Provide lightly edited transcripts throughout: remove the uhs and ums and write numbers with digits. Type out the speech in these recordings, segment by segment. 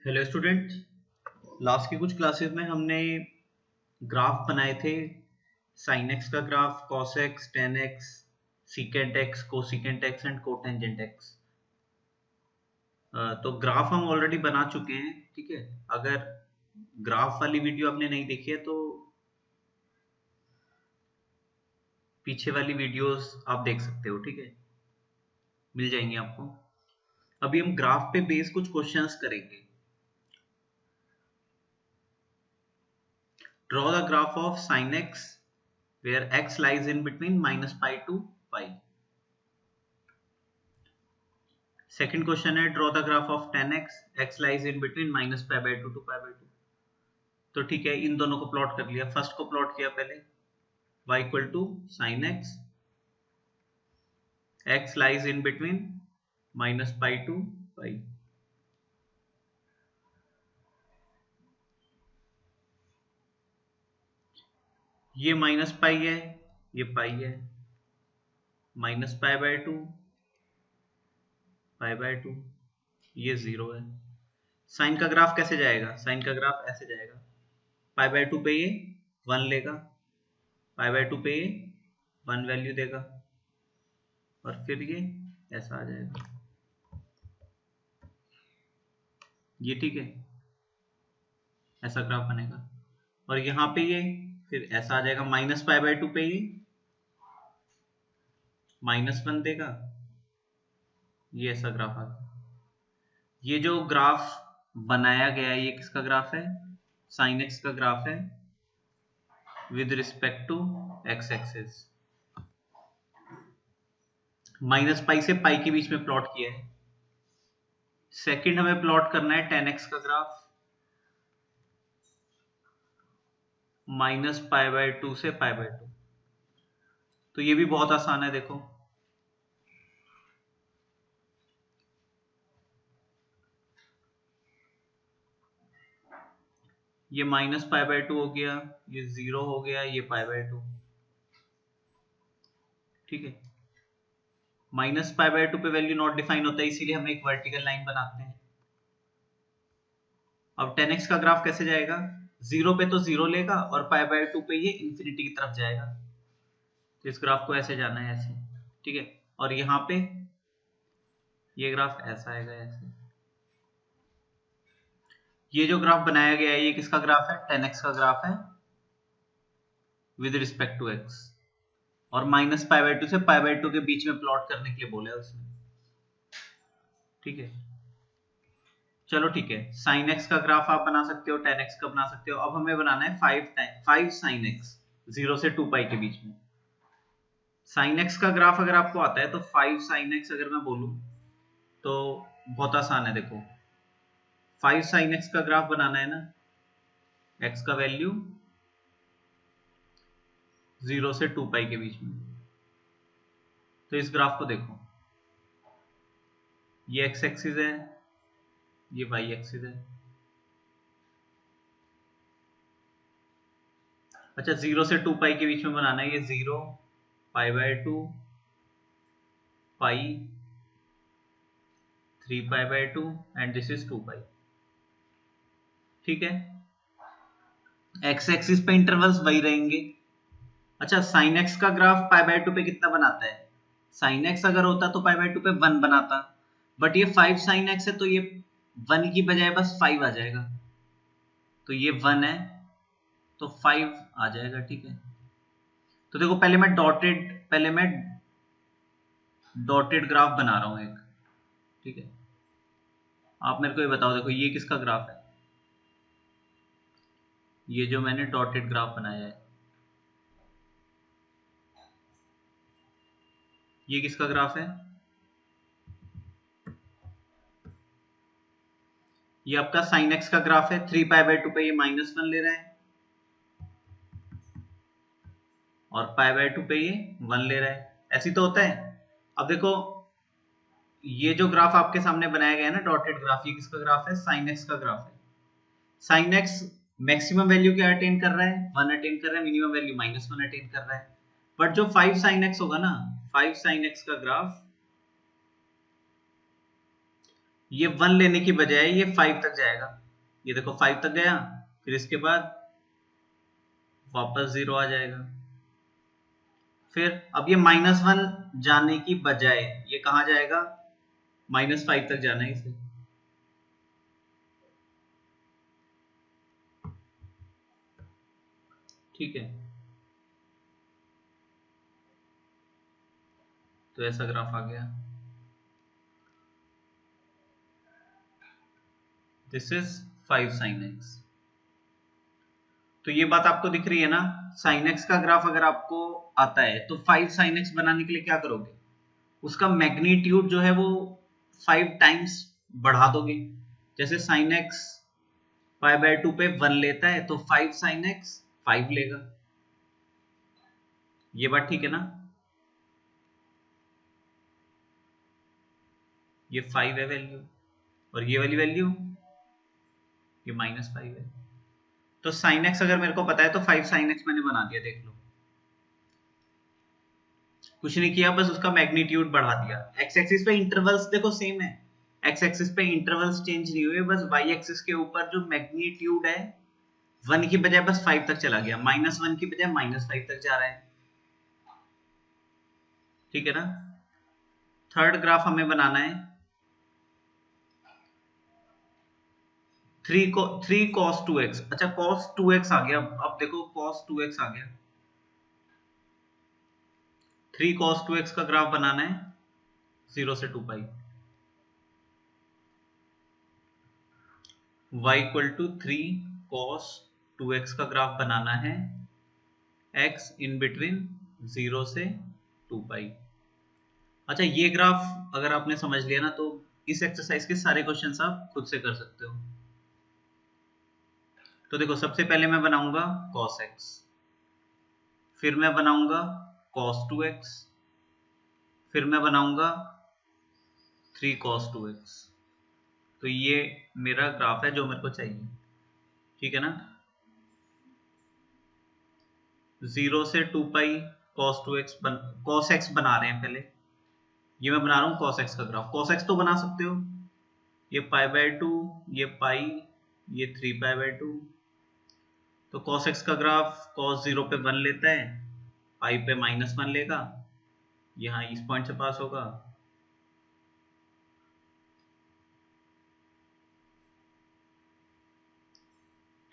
Hello student, last की कुछ classes में हमने ग्राफ बनाए थे। साइन एक्स का graph, cos x, ten x, secant x, cosecant x and cotangent x. तो ग्राफ हम ऑलरेडी बना चुके हैं। ठीक है, अगर ग्राफ वाली वीडियो आपने नहीं देखी है तो पीछे वाली वीडियोस आप देख सकते हो। ठीक है, मिल जाएंगी आपको। अभी हम ग्राफ पे बेस कुछ क्वेश्चंस करेंगे। Draw the graph of sin x where x lies in between minus pi to pi. Second question है draw the graph of tan x, x lies in between minus pi by 2 to pi by 2. तो ठीक है, इन दोनों को plot कर लिया। First को plot किया पहले, y equal to sine x, x lies in between minus pi to pi. ये माइनस पाई है, ये पाई है, minus pi by 2, pi by 2, ये 0 है। साइन का ग्राफ कैसे जाएगा? साइन का ग्राफ ऐसे जाएगा, पाई बाय 2 पे ये 1 लेगा, पाई बाय 2 पे ये 1 वैल्यू देगा और फिर ये ऐसा आ जाएगा। ये ठीक है, ऐसा ग्राफ बनेगा। और यहाँ पे ये फिर ऐसा आ जाएगा, माइनस पाई बाय 2 पे ये -1 देगा, ये ऐसा ग्राफ आ गया। ये जो ग्राफ बनाया गया है ये किसका ग्राफ है? साइन एक्स का ग्राफ है with respect to x axis. Minus pi से पाई के बीच में प्लॉट किया है। सेकंड हमें प्लॉट करना है टेन एक्स का ग्राफ, माइनस पाई बाय 2 से पाई बाय 2। तो ये भी बहुत आसान है। देखो, ये माइनस पाई बाय 2 हो गया, ये 0 हो गया, ये पाई बाय 2। ठीक है, माइनस पाई बाय 2 पे वैल्यू नॉट डिफाइन होता है, इसीलिए हम एक वर्टिकल लाइन बनाते हैं। अब 10x का ग्राफ कैसे जाएगा? 0 पे तो 0 लेगा और पाई बाय 2 पे ये इंफिनिटी की तरफ जाएगा। तो इस ग्राफ को ऐसे जाना है, ऐसे। ठीक है, और यहाँ पे ये ग्राफ ऐसा आएगा, ऐसे। ये जो ग्राफ बनाया गया है ये किसका ग्राफ है? 10x का ग्राफ है विद रिस्पेक्ट टू x। और माइनस पाई बाय 2 से पाई बाय 2 के बीच में प्लॉट करने के लिए बोला है उसने। ठीक है, चलो ठीक है, साइन एक्स का ग्राफ आप बना सकते हो, टेन एक्स का बना सकते हो। अब हमें बनाना है 5 साइन एक्स, 0 से 2 पाई के बीच में। साइन एक्स का ग्राफ अगर आपको आता है तो 5 साइन एक्स अगर मैं बोलूं तो बहुत आसान है। देखो, 5 साइन एक्स का ग्राफ बनाना है ना, एक्स का वैल्यू 0 से 2 पाई के बीच में। तो इस ग्राफ को देखो, ये एक्स एक्सिस है, ये वाई एक्सिस है। अच्छा, 0 से 2 पाई के बीच में बनाना है। ये 0, पाई by 2, pi, 3 pi by 2 and this is 2 पाई। ठीक है, एक्स एक्सिस पे इंटरवल्स वही रहेंगे। अच्छा, साइन एक्स का ग्राफ पाई बाय 2 पे कितना बनाता है? साइन एक्स अगर होता तो पाई बाय 2 पे 1 बनाता, बट ये 5 साइन एक्स है तो ये 1 की बजाय बस 5 आ जाएगा। तो ये 1 है तो 5 आ जाएगा। ठीक है, तो देखो, पहले मैं डॉटेड ग्राफ बना रहा हूं एक। ठीक है, आप मेरे को ये बताओ, देखो ये किसका ग्राफ है? ये जो मैंने डॉटेड ग्राफ बनाया है ये किसका ग्राफ है? ये आपका साइन एक्स का ग्राफ है। 3 पाई बाय 2 पे ये -1 ले रहा है और पाई बाय 2 पे ये 1 ले रहा है। ऐसी तो होता है। अब देखो, ये जो ग्राफ आपके सामने बनाया गया है ना, डॉटेड ग्राफ, ये किसका ग्राफ है? साइन एक्स का ग्राफ है। साइन एक्स मैक्सिमम वैल्यू क्या अटेन कर रहा है? 1 अटेन कर रहा है। मिनिमम वैल्यू -1 अटेन कर रहा है। बट जो 5 साइन एक्स होगा ना, 5 साइन एक्स का ग्राफ ये 1 लेने की बजाय ये 5 तक जाएगा। ये देखो 5 तक गया, फिर इसके बाद वापस 0 आ जाएगा। फिर अब ये -1 जाने की बजाय ये कहां जाएगा, -5 तक जाना है इसे। ठीक है, तो ऐसा ग्राफ आ गया। This is 5 sin x। तो ये बात आपको दिख रही है ना, sin x का ग्राफ अगर आपको आता है तो 5 sin x बनाने के लिए क्या करोगे, उसका मैग्नीट्यूड जो है वो 5 टाइम्स बढ़ा दोगे। जैसे sin x π/2 पे 1 लेता है तो 5 sin x 5 लेगा। ये बात ठीक है ना, ये 5 है वैल्यू, और ये वाली वैल्यू ये -5 है। तो sin x अगर मेरे को पता है तो 5 sin x मैंने बना दिया, देख लो। कुछ नहीं किया, बस उसका मैग्नीट्यूड बढ़ा दिया। x एक्सिस पे इंटरवल्स देखो सेम है, x एक्सिस पे इंटरवल्स चेंज नहीं हुए, बस y एक्सिस के ऊपर जो मैग्नीट्यूड है 1 की बजाय बस 5 तक चला गया, -1 की बजाय -5 तक जा रहा है। ठीक है ना। थर्ड ग्राफ हमें बनाना है 3 cos 2x। अच्छा cos 2x आ गया, अब देखो cos 2x आ गया। 3 cos 2x का ग्राफ बनाना है 0 से 2 pi. y equal to 3 cos 2x का ग्राफ बनाना है x इन बिटवीन 0 से 2 पाई। अच्छा ये ग्राफ अगर आपने समझ लिया ना, तो इस एक्सरसाइज के सारे क्वेश्चंस आप खुद से कर सकते हो। तो देखो सबसे पहले मैं बनाऊंगा cos x, फिर मैं बनाऊंगा cos 2x, फिर मैं बनाऊंगा 3 cos 2x। तो ये मेरा ग्राफ है जो मेरे को चाहिए। ठीक है ना। 0 से 2 पाई cos 2x cos x बना रहे हैं पहले। ये मैं बना रहा हूँ cos x का ग्राफ। cos x तो बना सकते हो, ये π/2, ये पाई, ये 3 π/2। तो cos x का ग्राफ cos 0 पे 1 लेता है, पाई पे -1 लेगा, यहाँ इस पॉइंट से पास होगा।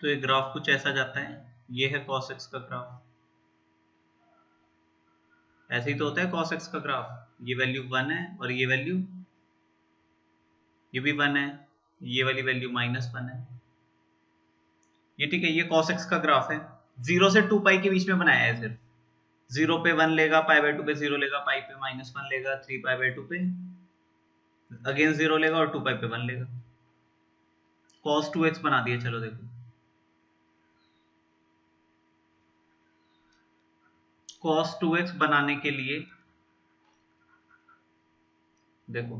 तो ये ग्राफ कुछ ऐसा जाता है, ये है cos x का ग्राफ। ऐसे ही तो होता है cos x का ग्राफ। ये वैल्यू 1 है और ये वैल्यू ये भी 1 है, ये वाली वैल्यू -1 है। ये ठीक है, ये cos x का ग्राफ है। 0 से 2 पाई के बीच में बनाया है सिर्फ। 0 पे 1 लेगा, π/2 पे 0 लेगा, पाई पे -1 लेगा, 3 π/2 पे अगेन 0 लेगा और 2 पाई पे 1 लेगा। cos 2x बना दिया। चलो देखो cos 2x बनाने के लिए देखो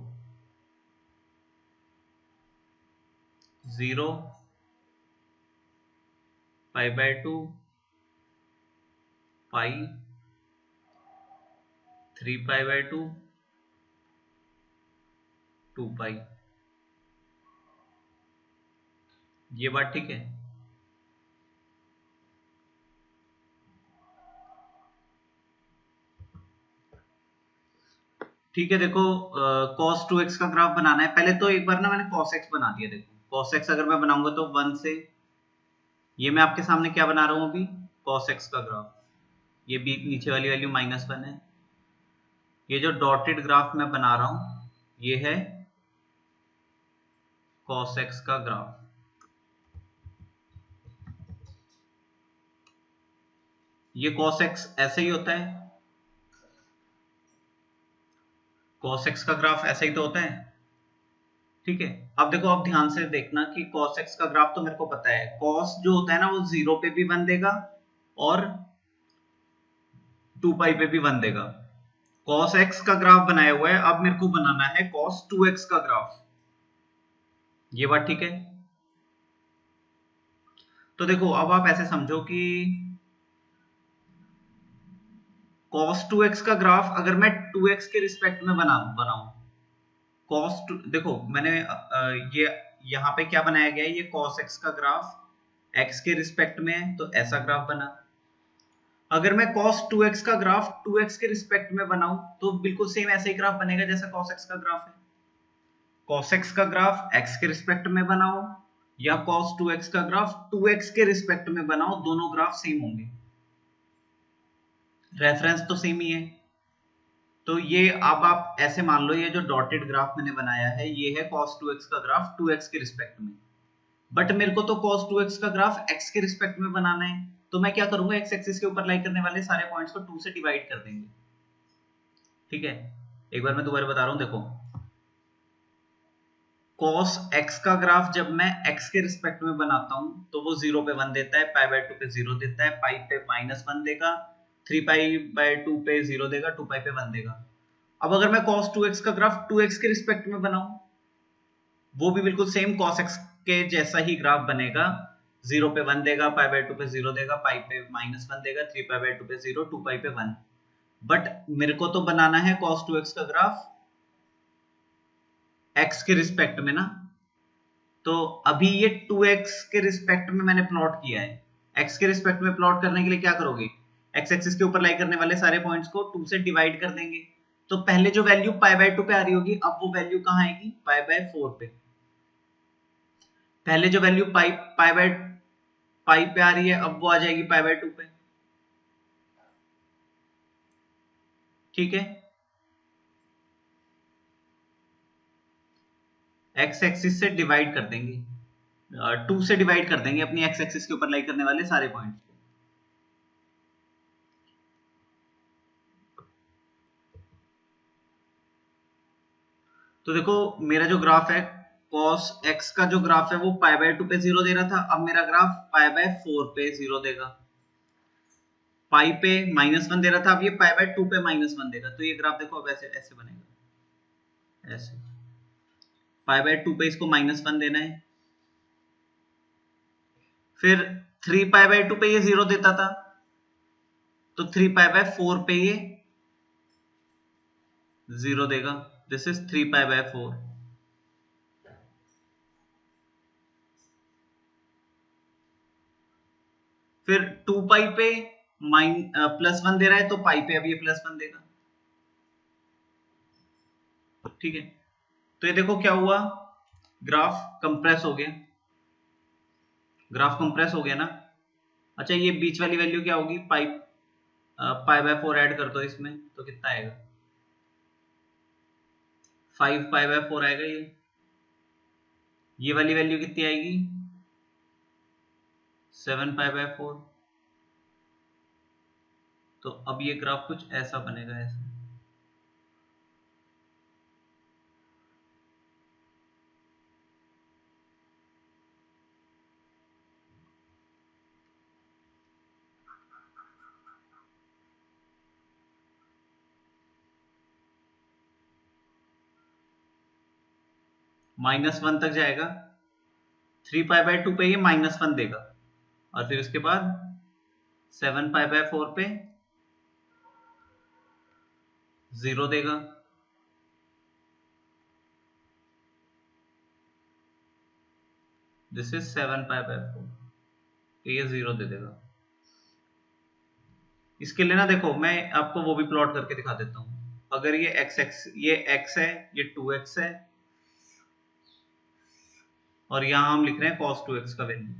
0 π/2 पाई 3 π/2 2 पाई। ये बात ठीक है। ठीक है, देखो cos 2x का ग्राफ बनाना है। पहले तो एक बार ना मैंने cos x बना दिया। देखो cos x अगर मैं बनाऊंगा तो 1 से, ये मैं आपके सामने क्या बना रहा हूं अभी, cos x का ग्राफ। ये भी नीचे वाली वैल्यू -1 है। ये जो डॉटेड ग्राफ मैं बना रहा हूं ये है cos x का ग्राफ। ये cos x ऐसे ही होता है, cos x का ग्राफ ऐसा ही तो होता है। ठीक है, अब देखो, अब ध्यान से देखना कि cos x का ग्राफ तो मेरे को पता है। cos जो होता है ना वो 0 पे भी 1 देगा और 2 पाई पे भी 1 देगा। cos x का ग्राफ बनाया हुआ है, अब मेरे को बनाना है cos 2x का ग्राफ। ये बात ठीक है। तो देखो अब आप ऐसे समझो कि cos 2x का ग्राफ अगर मैं 2x के रिस्पेक्ट में बनाऊं, cos देखो मैंने ये यहाँ पे क्या बनाया गया है, ये cos x का ग्राफ x के रिस्पेक्ट में है तो ऐसा ग्राफ बना। अगर मैं cos 2x का ग्राफ 2x के रिस्पेक्ट में बनाऊं तो बिल्कुल सेम ऐसा ही ग्राफ बनेगा जैसा cos x का ग्राफ है। cos x का ग्राफ x के रिस्पेक्ट में बनाओ या cos 2x का ग्राफ 2x के रिस्पेक्ट में बनाओ, दोनों ग्राफ सेम होंगे, रेफरेंस तो सेम ही है। तो ये अब आप ऐसे मान लो, ये जो डॉटेड ग्राफ मैंने बनाया है ये है cos 2x का ग्राफ 2x के रिस्पेक्ट में, बट मेरे को तो cos 2x का ग्राफ x के रिस्पेक्ट में बनाना है, तो मैं क्या करूंगा, x एक्सिस के ऊपर लाई करने वाले सारे पॉइंट्स को 2 से डिवाइड कर देंगे। ठीक है, एक बार मैं दोबारा बता रहा हूं, देखो cos x का ग्राफ जब मैं x के रिस्पेक्ट में बनाता हूं तो वो 0 पे 1 देता है, पाई बाय 2 पे 0 देता है, पाई पे -1 देगा, 3 पाई बाय 2 पे 0 देगा, 2 पाई पे 1 देगा। अब अगर मैं cos 2x का ग्राफ 2x के रिस्पेक्ट में बनाऊं, वो भी बिल्कुल सेम cos x के जैसा ही ग्राफ बनेगा, 0 पे 1 देगा, पाई बाय 2 पे 0 देगा, पाई पे -1 देगा, 3 पाई बाय 2 पे 0, 2 पाई पे 1। बट मेरे को तो बनाना है cos 2x का ग्राफ x के रिस्पेक्ट में ना, तो अभी ये 2x के रिस्पेक्ट में मैंने प्लॉट किया है। x के रिस्पेक्ट में प्लॉट करने के लिए क्या करोगे, x एक्सिस के ऊपर लाई करने वाले सारे पॉइंट्स को 2 से डिवाइड कर देंगे, तो पहले जो वैल्यू पाई बाय 2 पे आ रही होगी, अब वो वैल्यू कहां आएगी, पाई बाय 4 पे। पहले जो वैल्यू पाई पे आ रही है, अब वो आ जाएगी पाई बाय 2 पे। ठीक है, x एक्सिस से डिवाइड कर देंगे, 2 से डिवाइड कर देंगे अपनी x एक्सिस के ऊपर लाई करने वाले सारे पॉइंट्स को। तो देखो मेरा जो ग्राफ है cos x का जो ग्राफ है वो पाई बाय 2 पे 0 दे रहा था, अब मेरा ग्राफ पाई बाय 4 पे 0 देगा। पाई पे -1 दे रहा था, अब ये पाई बाय 2 पे -1 देगा, तो ये ग्राफ देखो अब ऐसे ऐसे बनेगा, ऐसे पाई बाय 2 पे इसको -1 देना है, फिर 3 पाई बाय 2 पे ये 0 देता था, तो 3 पाई बाय 4 पे ये 0 देगा, दिस इज 3 पाई बाय 4। फिर 2 पाई पे +1 दे रहा है, तो पाई पे अब ये +1 देगा। ठीक है, तो ये देखो क्या हुआ, ग्राफ कंप्रेस हो गया, ग्राफ कंप्रेस हो गया ना। अच्छा ये बीच वाली वैल्यू क्या होगी, पाई बाय 4 ऐड कर दो इसमें तो कितना आएगा, 5 पाई बाय 4 आएगा। ये वाली वैल्यू कितनी आएगी, 7 पाई बाय 4। तो अब ये ग्राफ कुछ ऐसा बनेगा, ऐसा। -1 तक जाएगा, 3 पाई बाय 2 पे ये -1 देगा, और फिर उसके बाद 7 पाई बाय 4 पे 0 देगा, दिस इज 7 पाई बाय 4, तो ये 0 दे देगा। इसके लिए ना देखो मैं आपको वो भी प्लॉट करके दिखा देता हूं। अगर ये ये x है, ये 2x है, और यहां हम लिख रहे हैं cos 2x का वैल्यू।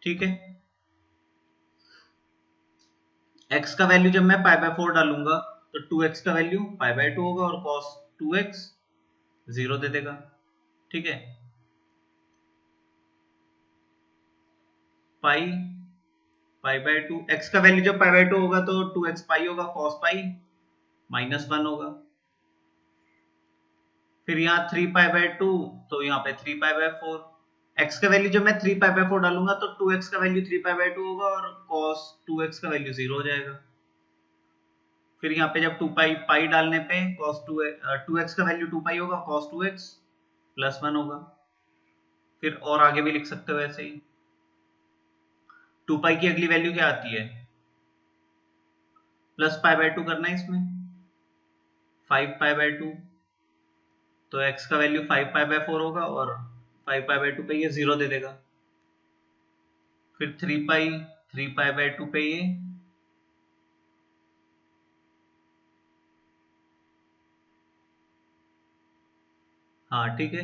ठीक है, x का वैल्यू जब मैं पाई बाय 4 डालूंगा तो 2x का वैल्यू पाई बाय 2 होगा, और cos 2x 0 दे देगा। ठीक है, पाई बाय 2, x का वैल्यू जब पाई बाय 2 होगा तो 2x पाई होगा, cos पाई -1 होगा। फिर यहाँ 3 पाई बाय 2, तो यहाँ पे 3 पाई बाय 4। x का वैल्यू जब मैं 3 पाई बाय 4 डालूंगा तो 2x का वैल्यू 3 पाई बाय 2 होगा, और cos 2x का वैल्यू 0 हो जाएगा। फिर यहाँ पे जब 2 पाई डालने पे cos 2x का वैल्यू 2 पाई होगा, cos 2x +1 होगा। फिर और आगे भी लिख सकते हो ऐसे ही। 2 पाई की अगली वैल्यू क्या आती है, प्लस पाई बाय 2 करना है इसमें, 5 पाई बाय 2 तो x का वैल्यू 5π/4 होगा और 5π/2 पे ये 0 दे देगा। फिर 3π/2 पे ये हाँ ठीक है।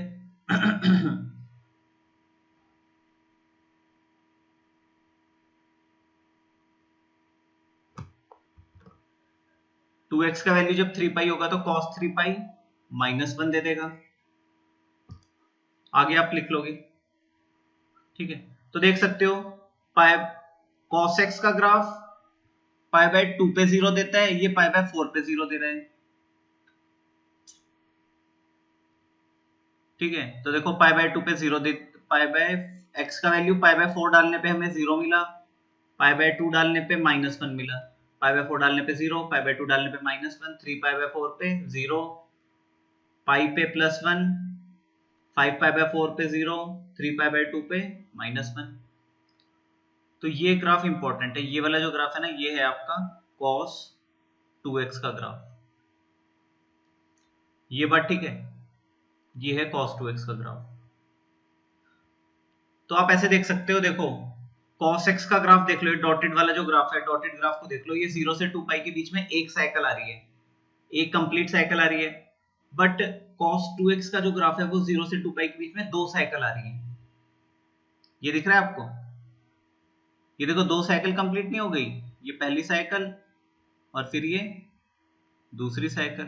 2x का वैल्यू जब 3π होगा तो cos 3π -1 दे देगा। आगे आप लिख लोगे, ठीक है। तो देख सकते हो पाई cos x का ग्राफ π/2 पे 0 देता है, ये π/4 पे 0 दे रहा है, ठीक है। तो देखो π/2 पे 0 दे, x का वैल्यू π/4 डालने पे हमें 0 मिला, π/2 डालने पे -1 मिला, π/4 डालने पे 0, π/2 डालने पे -1, 3π/4 पे 0, पाई पे +1, 5π/4 पे 0, 3π/2 पे -1। तो ये ग्राफ इंपॉर्टेंट है, ये वाला जो ग्राफ है ना, ये है आपका cos 2x का ग्राफ, ये बात ठीक है, ये है cos 2x का ग्राफ। तो आप ऐसे देख सकते हो, देखो cos x का ग्राफ देख लो, ये डॉटेड वाला जो ग्राफ है, डॉटेड ग्राफ को देख लो, ये 0 से 2π के बीच में एक साइकिल आ रही है, एक कंप्लीट साइकिल आ रही है। बट cos 2x का जो ग्राफ है वो 0 से 2π के बीच में दो साइकिल आ रही है। ये दिख रहा है आपको, ये देखो दो साइकिल कंप्लीट नहीं हो गई, ये पहली साइकिल और फिर ये दूसरी साइकिल।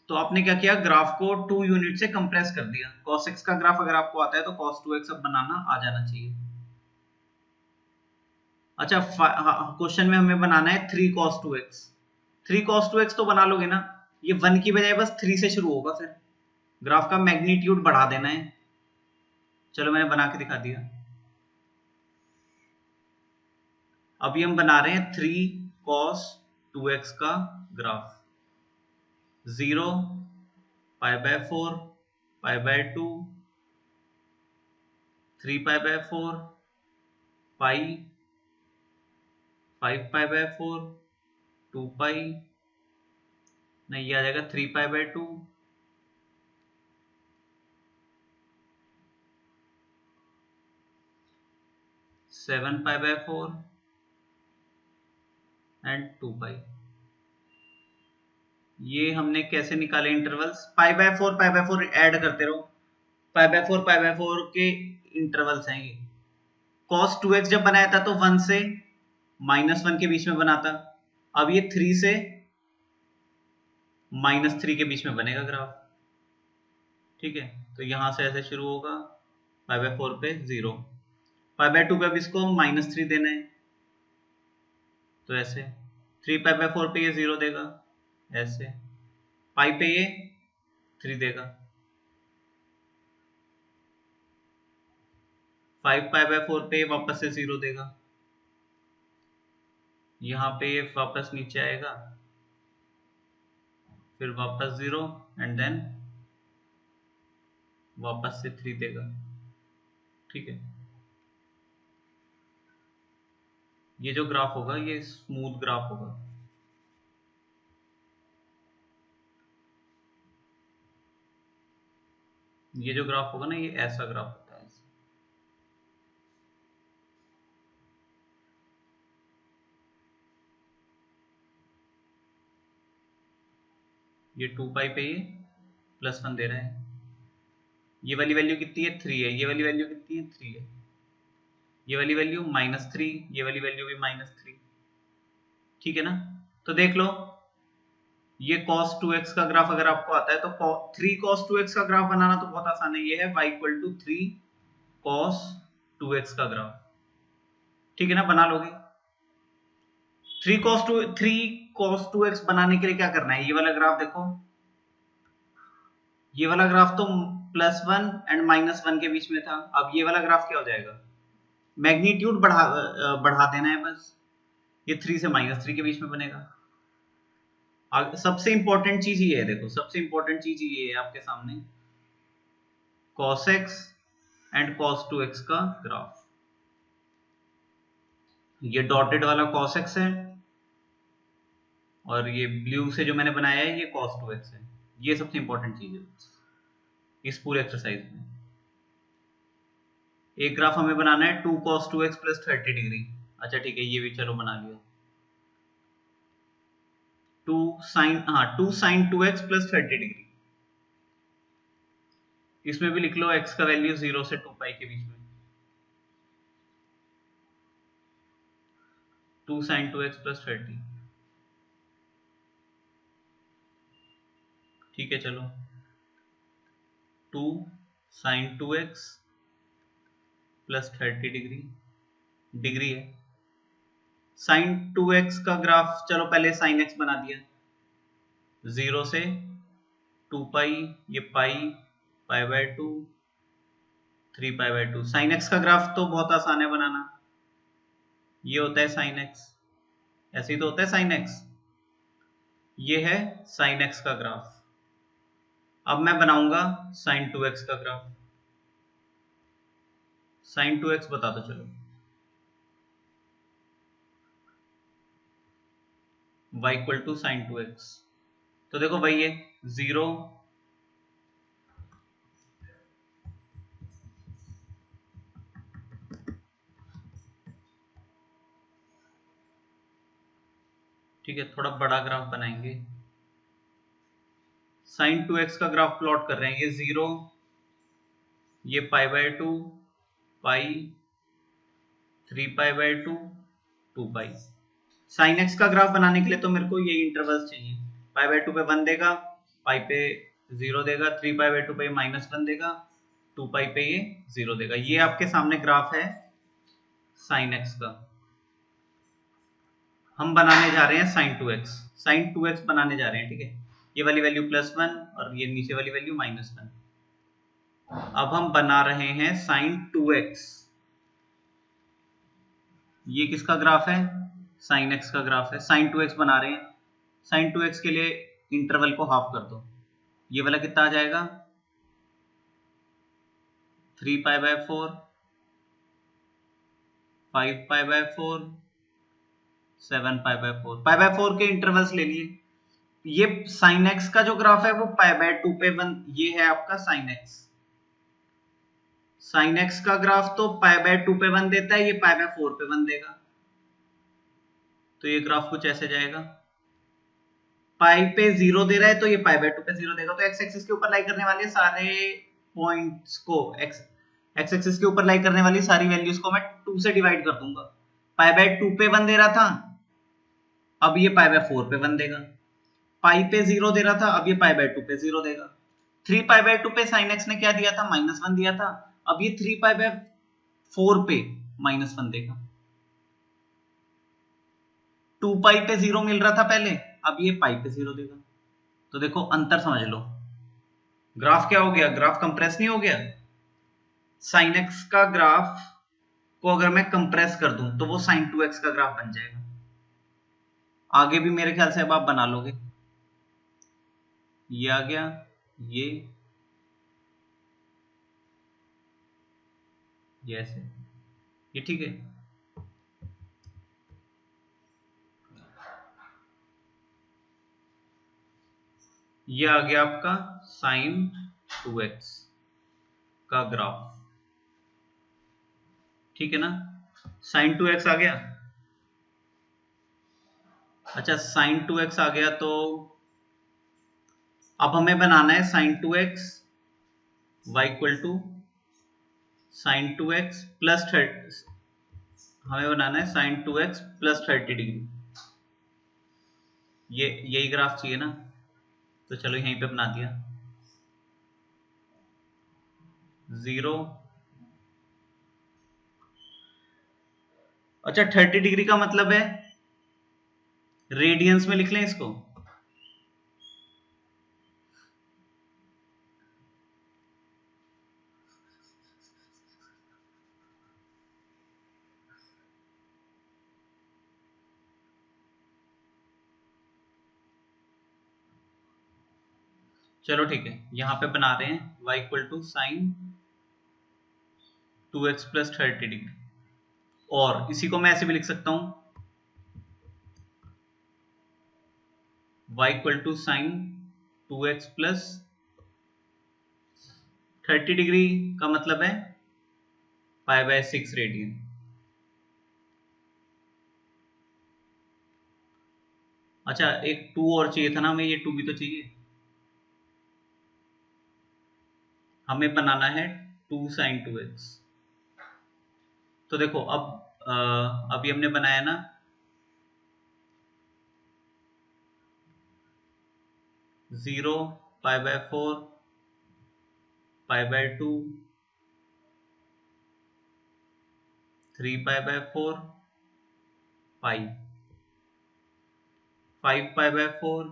तो आपने क्या किया, ग्राफ को 2 यूनिट से कंप्रेस कर दिया। cos x का ग्राफ अगर आपको आता है तो cos 2x अब बनाना आ जाना चाहिए। अच्छा, क्वेश्चन में हमें बनाना है 3 cos 2x। 3 cos 2x तो बना लोगे ना, ये 1 की बजाय बस 3 से शुरू होगा, फिर ग्राफ का मैग्नीट्यूड बढ़ा देना है। चलो मैंने बना के दिखा दिया। अभी हम बना रहे हैं 3 cos 2x का ग्राफ, 0, π/4, π/2, 3π/4, पाई, 5π/4, 2π, नहीं ये आ जाएगा 3π/2, 7π/4 एंड 2π। ये हमने कैसे निकाले इंटरवल्स, π/4 ऐड करते रहो, π/4 के इंटरवल्स हैं ये। cos 2x जब बनाया था तो 1 से -1 के बीच में बना था, अब ये 3 से -3 के बीच में बनेगा ग्राफ, ठीक है। तो यहां से ऐसे शुरू होगा, π/4 पे 0, π/2 पे अब इसको -3 देना है, तो ऐसे 3π/4 पे ये 0 देगा, ऐसे पाई पे ये 3 देगा, 5π/4 पे वापस से 0 देगा, यहाँ पे ये वापस नीचे आएगा, फिर वापस 0 एंड देन वापस से 3 देगा, ठीक है। ये जो ग्राफ होगा ये स्मूथ ग्राफ होगा। ये जो ग्राफ होगा ना, ये ऐसा ग्राफ होता है। ये 2π पे ये +1 दे रहा है, ये वाली वैल्यू कितनी है 3 है, ये वाली वैल्यू कितनी है 3 है, ये वाली वैल्यू -3, ये वाली वैल्यू भी -3, ठीक है ना। तो देख लो, ये cos 2x का ग्राफ अगर आपको आता है तो 3 cos 2x का ग्राफ बनाना तो बहुत आसान है, ये है y = 3 cos 2x का ग्राफ, ठीक है ना, बना लोगे। 3 cos 2x बनाने के लिए क्या करना है, ये वाला ग्राफ देखो, ये वाला ग्राफ तो +1 एंड -1 के बीच में था, अब ये वाला ग्राफ क्या हो जाएगा, मैग्नीट्यूड बढ़ा देना है बस, ये 3 से -3 के बीच में बनेगा। सबसे इंपॉर्टेंट चीज ये है, देखो सबसे इंपॉर्टेंट चीज ये है आपके सामने, cos x and cos 2x का ग्राफ। ये डॉटेड वाला cos x है और ये ब्लू से जो मैंने बनाया है ये cos 2x है। ये सबसे इंपॉर्टेंट चीज है इस पूरे एक्सरसाइज में। एक ग्राफ हमें बनाना है 2 cos 2x प्लस 30 डिग्री। अच्छा ठीक है, ये भी चलो बना लिया। 2 sin 2x प्लस 30 डिग्री। इसमें भी लिख लो x का वैल्यू 0 से 2 पाई के बीच में। 2 sin 2x प्लस 30। ठीक है चलो, 2 sin 2x plus 30 degree, degree है। sin 2x का ग्राफ, चलो पहले sin x बना दिया, 0 से 2 पाई, ये pi, pi by 2, 3 pi by 2। sin x का ग्राफ तो बहुत आसान है बनाना, ये होता है sin x, ऐसे ही तो होता है sin x। ये है sin x का ग्राफ। अब मैं बनाऊंगा sin 2x का ग्राफ। sin 2x बता दो चलो। y equal to sin 2x, तो देखो वही है 0, ठीक है थोड़ा बड़ा ग्राफ बनाएंगे। sin 2x का ग्राफ प्लॉट कर रहे हैं, ये 0, ये पाई by 2, pi, 3 pi by 2, 2 pi. sin x का ग्राफ बनाने के लिए तो मेरे को ये इंटरवल्स चाहिए। पाई बाय 2 पे 1 देगा, पाई पे 0 देगा, 3 पाई बाय 2 पे -1 देगा, 2 पाई पे ये 0 देगा। ये आपके सामने ग्राफ है sin x का। हम बनाने जा रहे हैं sin 2x। sin 2x बनाने जा रहे हैं, ठीक है। ये वाली वैल्यू +1 और ये नीचे वाली वैल्यू -1। अब हम बना रहे हैं sin 2x। ये किसका ग्राफ है? sin x का ग्राफ है। sin 2x बना रहे हैं। sin 2x के लिए इंटरवल को हाफ कर दो, ये वाला कितना आ जाएगा? 3 pi bye 4, 5 pi by 4, 7 pi by 4। Pi by 4 के इंटरवल्स ले लिए। ये sin x का जो ग्राफ है वो पाई बाय 2 पे 1, ये है आपका sin x। sin x का ग्राफ तो पाई बाय 2 पे 1 देता है, ये पाई बाय 4 पे 1 देगा। तो ये ग्राफ कुछ ऐसे जाएगा। पाई पे 0 दे रहा है तो ये पाई बाय 2 पे 0 देगा। तो x एक्सिस के ऊपर लाई करने वाले सारे पॉइंट्स को, x एक्सिस के ऊपर लाई करने वाली सारी वैल्यूज को मैं 2 से डिवाइड कर दूंगा। पाई बाय 2 पे 1 दे रहा था, अब ये पाई बाय 4 पे 1 देगा। पाई पे 0 दे रहा था, अब ये पाई बाय 2 पे 0 देगा। 3 पाई बाय 2 पे sin x ने क्या दिया था? -1 दिया था। अब ये 3 पाई बाय 4 पे -1 देगा। 2 पाई पे 0 मिल रहा था पहले, अब ये पाई पे 0 देगा। तो देखो अंतर समझ लो। ग्राफ क्या हो गया? ग्राफ कंप्रेस नहीं हो गया? sin x का ग्राफ को अगर मैं कंप्रेस कर दूं तो वो sin 2x का ग्राफ बन जाएगा। आगे भी मेरे ख्याल से अब आप बना लोगे। ये आ गया, ये ऐसे, ये ठीक है। ये आ गया आपका sin 2x का ग्राफ, ठीक है ना। sin 2x आ गया। अच्छा sin 2x आ गया, तो अब हमें बनाना है sin 2x y equal to sin 2x plus 30। हमें बनाना है sin 2x प्लस 30 डिग्री। ये यही ग्राफ चाहिए ना, तो चलो यहीं पे बना दिया। 0, अच्छा 30 डिग्री का मतलब है रेडियंस में लिख लें इसको। चलो ठीक है, यहां पे बना रहे हैं y equal to sine 2x plus 30 degree. और इसी को मैं ऐसे भी लिख सकता हूं, y equal to sine 2x plus 30 degree का मतलब है पाई बाय 6 रेडियन। अच्छा, एक 2 और चाहिए था ना हमें, ये 2 भी तो चाहिए। हमें बनाना है 2 साइन 2x। तो देखो अब अभी हमने बनाया ना 0 pi by 4 pi by 2 3 pi bye 4 pi 5 pi by 4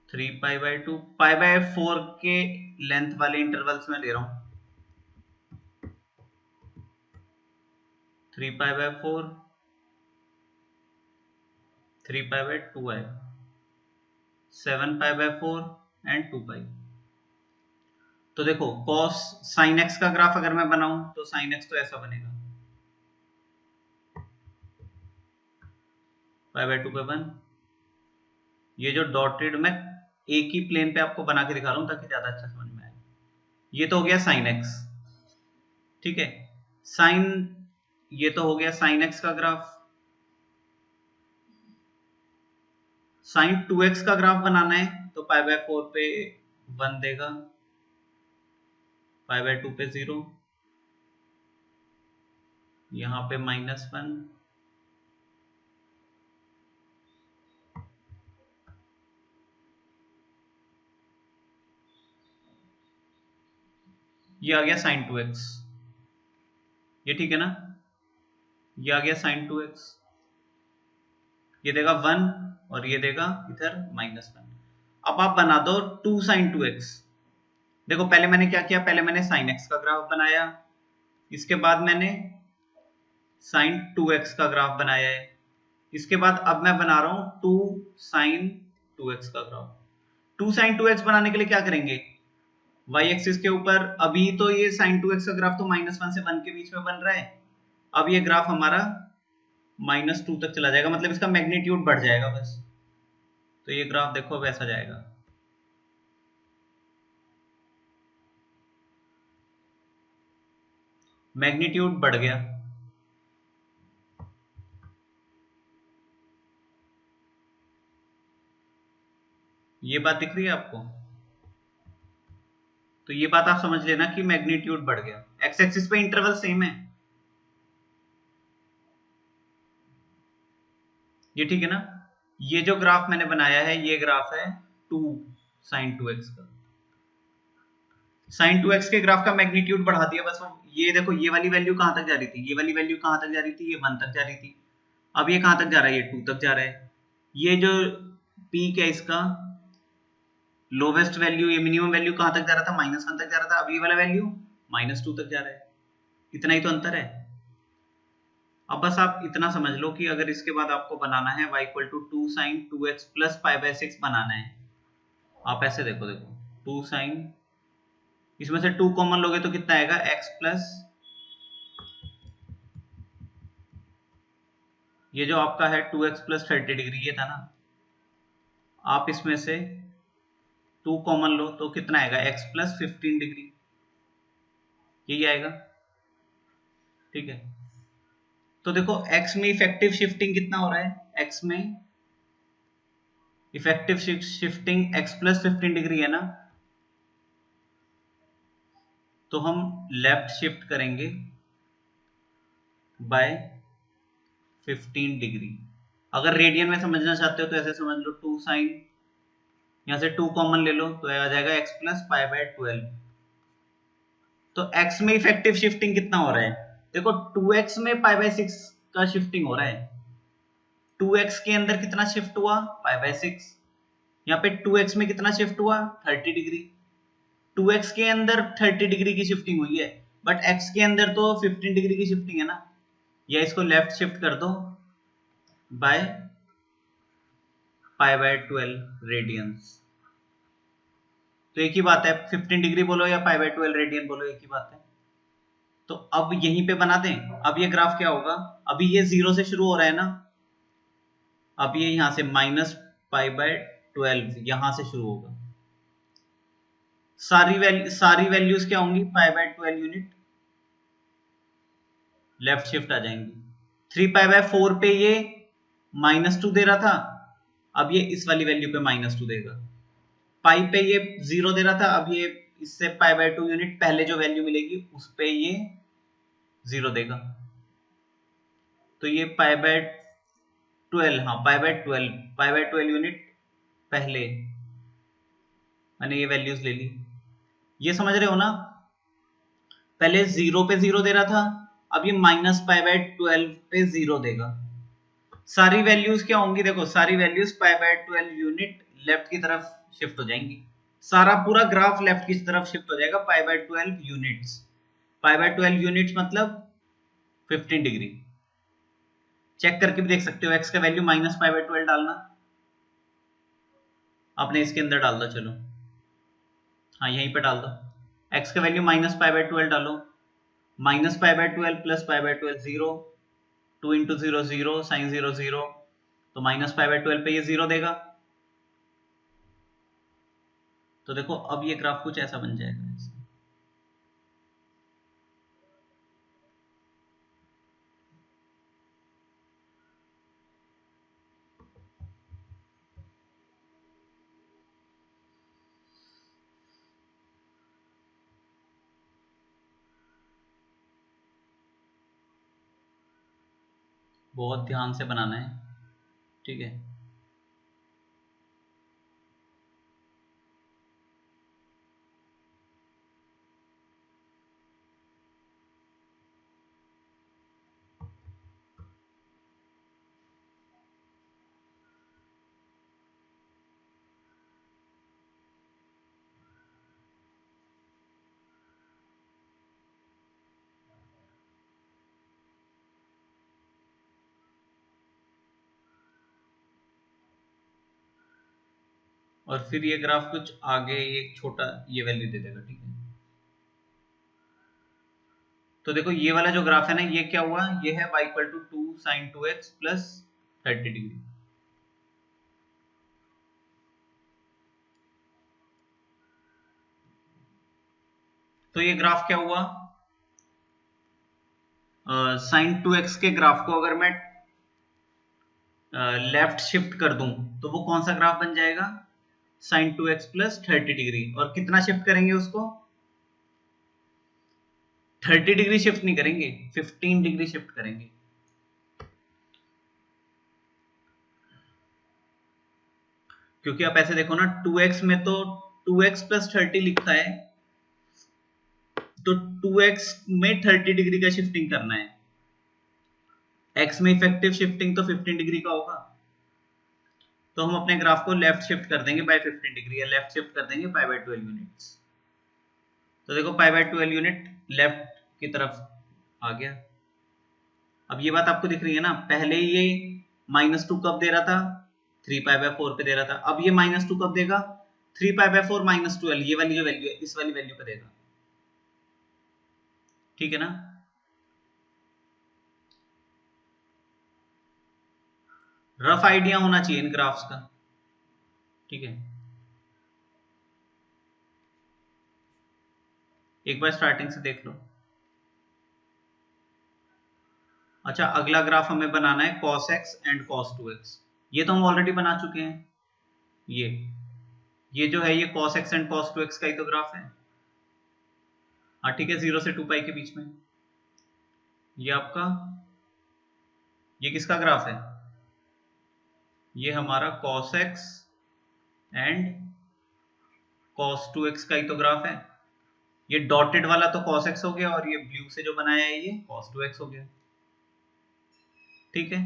3 pi by 2 pi by 4 के लेंथ वाले इंटरवल्स में ले रहा हूं। 3 पाई बाय 4 3 पाई बाय 2 आएगा 7 पाई बाय 4 एंड 2 पाई। तो देखो cos sin x का ग्राफ अगर मैं बनाऊं तो sin x तो ऐसा बनेगा पाई बाय 2 पे 1। ये जो डॉटेड मैं एक ही प्लेन पे आपको बना के दिखा रहा हूं ताकि ज्यादा अच्छा समझ में आए। ये तो हो गया sin x, ठीक है। sin, ये तो हो गया sin x का ग्राफ। sin 2x का ग्राफ बनाना है तो पाई बाय 4 पे 1 देगा, पाई बाय 2 पे 0, यहां पे -1, ये आ गया sin 2x। ये ठीक है ना, ये आ गया sin 2x। ये देगा 1 और ये देगा इधर -1। अब आप बना दो 2 sin 2x। देखो पहले मैंने क्या किया, पहले मैंने sin x का ग्राफ बनाया, इसके बाद मैंने sin 2x का ग्राफ बनाया है, इसके बाद अब मैं बना रहा हूं 2 sin 2x का ग्राफ। 2 sin 2x बनाने के लिए क्या करेंगे, y एक्सिस के ऊपर अभी तो ये sin 2x का ग्राफ तो -1 से 1 के बीच में बन रहा है। अब ये ग्राफ हमारा -2 तक चला जाएगा, मतलब इसका मैग्नीट्यूड बढ़ जाएगा बस। तो ये ग्राफ देखो अब ऐसा जाएगा, मैग्नीट्यूड बढ़ गया। ये बात दिख रही है आपको, तो ये बात आप समझ लेना कि मैग्नीट्यूड बढ़ गया। एक्स एक्सिस पे इंटरवल सेम है, ये ठीक है ना। ये जो ग्राफ मैंने बनाया है ये ग्राफ है 2 sin 2x का। sin 2x के ग्राफ का मैग्नीट्यूड बढ़ा दिया बस। ये देखो ये वाली वैल्यू कहां तक जा रही थी, ये वाली वैल्यू कहां तक जा रही थी, ये 1 तक जा रही थी। अब ये कहां तक जा रहा है, ये 2 तक जा रहा है। ये जो पीक है इसका लोवेस्ट वैल्यू, ये मिनिमम वैल्यू कहां तक जा रहा था, -1 तक जा रहा था। अब ये वाला वैल्यू -2 तक जा रहा है। इतना ही तो अंतर है। अब बस आप इतना समझ लो कि अगर इसके बाद आपको बनाना है y equal to 2 sin 2x plus pi by 6 बनाना है, आप ऐसे देखो 2 sin, इसमें से 2 कॉमन लोगे तो कितना आएगा, x प्लस ये जो आपका है 2x प्लस 30 डिग्री ये था ना, आप इसमें से 2 कॉमन लो तो कितना आएगा, x प्लस 15 डिग्री, यही आएगा, ठीक है। तो देखो x में इफेक्टिव शिफ्टिंग कितना हो रहा है, x में effective shifting x plus 15 degree है ना, तो हम लेफ्ट शिफ्ट करेंगे बाय 15 डिग्री। अगर रेडियन में समझना चाहते हो तो ऐसे समझ लो 2 साइन, यहां से 2 कॉमन ले लो तो आ जाएगा x प्लस पाई बाय 12। तो x में इफेक्टिव शिफ्टिंग कितना हो रहा है, देखो 2x में पाई बाय 6 का शिफ्टिंग हो रहा है। 2x के अंदर कितना शिफ्ट हुआ, पाई बाय 6। यहाँ पे 2x में कितना शिफ्ट हुआ, 30 डिग्री। 2x के अंदर 30 डिग्री की शिफ्टिंग हुई है, बट x के अंदर तो 15 डिग्री की शिफ्टिंग है ना, या इसको लेफ्ट शिफ्ट कर दो बाय पाई बाय 12 रेडियंस। तो एक ही बात है, 15 डिग्री बोलो या पाई बाय 12 रेडियन बोलो, एक ही बात है। तो अब यहीं पे बना दें। अब ये ग्राफ क्या होगा, अभी ये 0 से शुरू हो रहा है ना, अब ये यहां से माइनस पाई बाय 12 यहां से शुरू होगा। सारी वैल्यूज क्या होंगी, pi by 12 unit left shift आ जाएंगी। 3 पाई बाय 4 पे ये -2 दे रहा था, अब ये इस वाली वैल्यू पे -2 देगा। पाई पे ये 0 दे रहा था, अब ये इससे पाई बाय 2 यूनिट पहले जो वैल्यू मिलेगी उस पे ये 0 देगा। तो ये पाई बाय 12, हाँ पाई बाय 12 यूनिट पहले मैंने ये वैल्यूज ले ली। ये समझ रहे हो ना, पहले 0 पे 0 दे रहा था, अब ये -पाई बाय 12 पे 0 देगा। सारी वैल्यूज क्या होंगी, देखो सारी values pi by 12 unit left की तरफ शिफ्ट हो जाएंगी। सारा पूरा ग्राफ लेफ्ट की तरफ शिफ्ट हो जाएगा पाई by 12 units. Pi by 12 units मतलब 15 डिग्री। चेक करके भी देख सकते हो, एक्स का वैल्यू -पाई बाय 12 डालना, आपने इसके अंदर डाल दो, चलो हाँ यहीं पे डाल दो। एक्स का वैल्यू -पाई बाय 12 डालो, -pi by 12 plus pi by 12 0, 2 into 0 0, sine 0 0, तो -पाई बाय 12 पे ये 0 देगा। तो देखो अब ये ग्राफ कुछ ऐसा बन जाएगा। बहुत ध्यान से बनाना है, ठीक है। और फिर ये ग्राफ कुछ आगे एक छोटा ये वैल्यू दे देगा, ठीक है। तो देखो ये वाला जो ग्राफ है ना, ये क्या हुआ, ये है y equal to 2 sine 2x plus 30 degree. तो ये ग्राफ क्या हुआ, साइन 2x के ग्राफ को अगर मैं लेफ्ट शिफ्ट कर दूं तो वो कौन सा ग्राफ बन जाएगा, साइन 2x प्लस 30 डिग्री। और कितना शिफ्ट करेंगे उसको, 30 डिग्री शिफ्ट नहीं करेंगे, 15 डिग्री शिफ्ट करेंगे। क्योंकि आप ऐसे देखो ना, 2x में तो 2x प्लस 30 लिखा है, तो 2x में 30 डिग्री का शिफ्टिंग करना है, x में इफेक्टिव शिफ्टिंग तो 15 डिग्री का होगा। तो हम अपने ग्राफ को लेफ्ट शिफ्ट कर देंगे बाय 15 डिग्री, या लेफ्ट शिफ्ट कर देंगे पाई बाय 12 यूनिट्स। तो देखो पाई बाय 12 यूनिट लेफ्ट की तरफ आ गया। अब ये बात आपको दिख रही है ना, पहले ये -2 कब दे रहा था, 3 पाई बाय 4 पे दे रहा था, अब ये -2 कब देगा, 3 पाई बाय 4 -12, ये वाली जो वैल्यू है इस वाली वैल्यू पे देगा, ठीक है ना। रफ आइडिया होना चाहिए इन ग्राफ्स का, ठीक है। एक बार स्टार्टिंग से देख लो। अच्छा अगला ग्राफ हमें बनाना है cos x and cos 2x। ये तो हम ऑलरेडी बना चुके हैं, ये जो है ये cos x and cos 2x का ही तो ग्राफ है, हाँ ठीक है, 0 से 2 पाई के बीच में। ये आपका, ये किसका ग्राफ है, ये हमारा cos x and cos 2x का ही तो ग्राफ है। ये डॉटेड वाला तो cos x हो गया, और ये ब्लू से जो बनाया है ये cos 2x हो गया, ठीक है।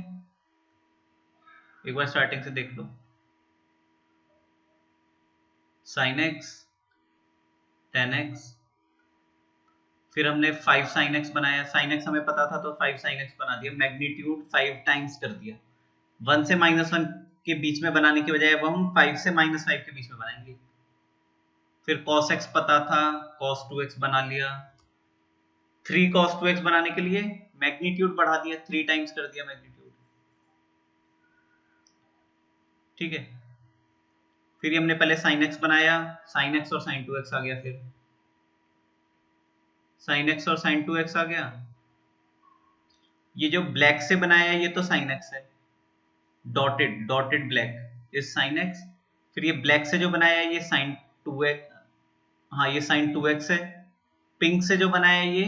एक बार स्टार्टिंग से देख लो, sin x tan x, फिर हमने 5 sin x बनाया, sin x हमें पता था तो 5 sin x बना दिया, मैग्नीट्यूड 5 टाइम्स कर दिया। 1 से -1 के बीच में बनाने की बजाय अब हम 5 से -5 के बीच में बनाएंगे। फिर cos x पता था, cos 2x बना लिया। 3 cos 2x बनाने के लिए मैग्नीट्यूड बढ़ा दिया, 3 टाइम्स कर दिया मैग्नीट्यूड। ठीक है। फिर ये हमने पहले sin x बनाया, sin x और sin 2x आ गया, फिर sin x और sin 2x आ गया। ये जो ब्लैक से बनाया है ये तो sin x है, dotted black is sin x। फिर ये ब्लैक से जो बनाया है ये sin 2x, हाँ ये sin 2x है। पिंक से जो बनाया है ये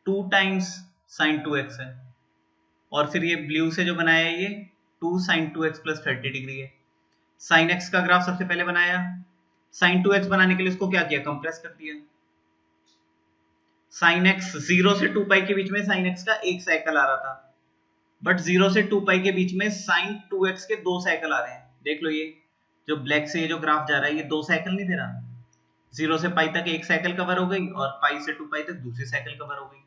2 टाइम्स sin 2x है। और फिर ये ब्लू से जो बनाया है ये 2 sin 2x प्लस 30 डिग्री है। sin x का ग्राफ सबसे पहले बनाया, sin 2x बनाने के लिए इसको क्या किया, कंप्रेस कर दिया। sin x 0 से 2 पाई के बीच में sin x का एक साइकिल आ रहा था, बट 0 से 2 पाई के बीच में sin 2x के 2 साइकिल आ रहे हैं। देख लो ये जो ब्लैक से ये जो ग्राफ जा रहा है ये 2 साइकिल नहीं दे रहा, 0 से पाई तक एक साइकिल कवर हो गई और पाई से 2 पाई तक दूसरी साइकिल कवर हो गई।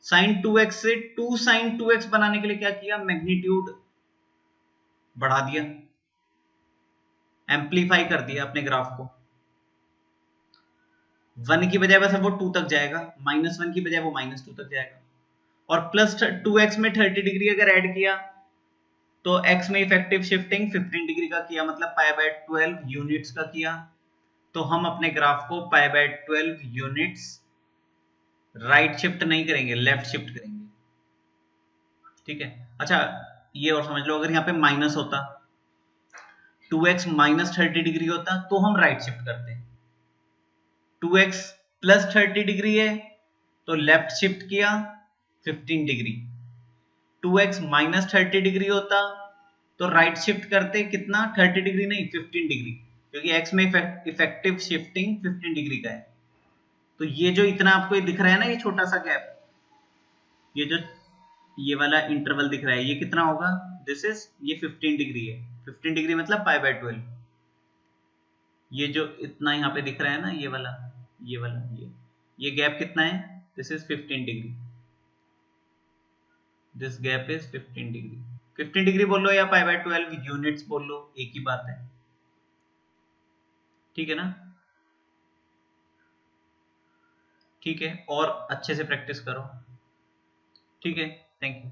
sin 2x से 2 sin 2x बनाने के लिए क्या किया, मैग्नीट्यूड बढ़ा दिया, एम्पलीफाई कर दिया अपने ग्राफ को। 1 की बजाय बस अब वो 2 तक जाएगा, -1 की बजाय वो -2 तक जाएगा। और प्लस 2x में 30 डिग्री अगर ऐड किया तो x में इफेक्टिव शिफ्टिंग 15 डिग्री का किया, मतलब π/12 यूनिट्स का किया। तो हम अपने ग्राफ को π/12 यूनिट्स राइट शिफ्ट नहीं करेंगे, लेफ्ट शिफ्ट करेंगे। ठीक है। अच्छा ये और समझ लो, अगर यहाँ पे माइनस होता 2x -30 डिग्री होता तो हम राइट शिफ्ट करते। 2x प्लस 30 डिग्री है तो लेफ्ट शिफ्ट किया 15 डिग्री। 2x -30 डिग्री होता तो राइट शिफ्ट करते कितना, 30 डिग्री नहीं 15 डिग्री, क्योंकि x में इफेक्टिव शिफ्टिंग 15 डिग्री का है। तो ये जो इतना आपको ये दिख रहा है ना, ये छोटा सा गैप, ये जो ये वाला इंटरवल दिख रहा है ये कितना होगा, दिस इज ये 15 डिग्री है। 15 डिग्री मतलब π/12। ये जो इतना यहाँ पे दिख रहा है ना ये वाला ये गैप कितना है, this is 15 degree, this gap is 15 degree. 15 degree बोल लो या π/12 यूनिट्स बोल लो, एक ही बात है। ठीक है ना, ठीक है, और अच्छे से प्रैक्टिस करो। ठीक है, थैंक यू।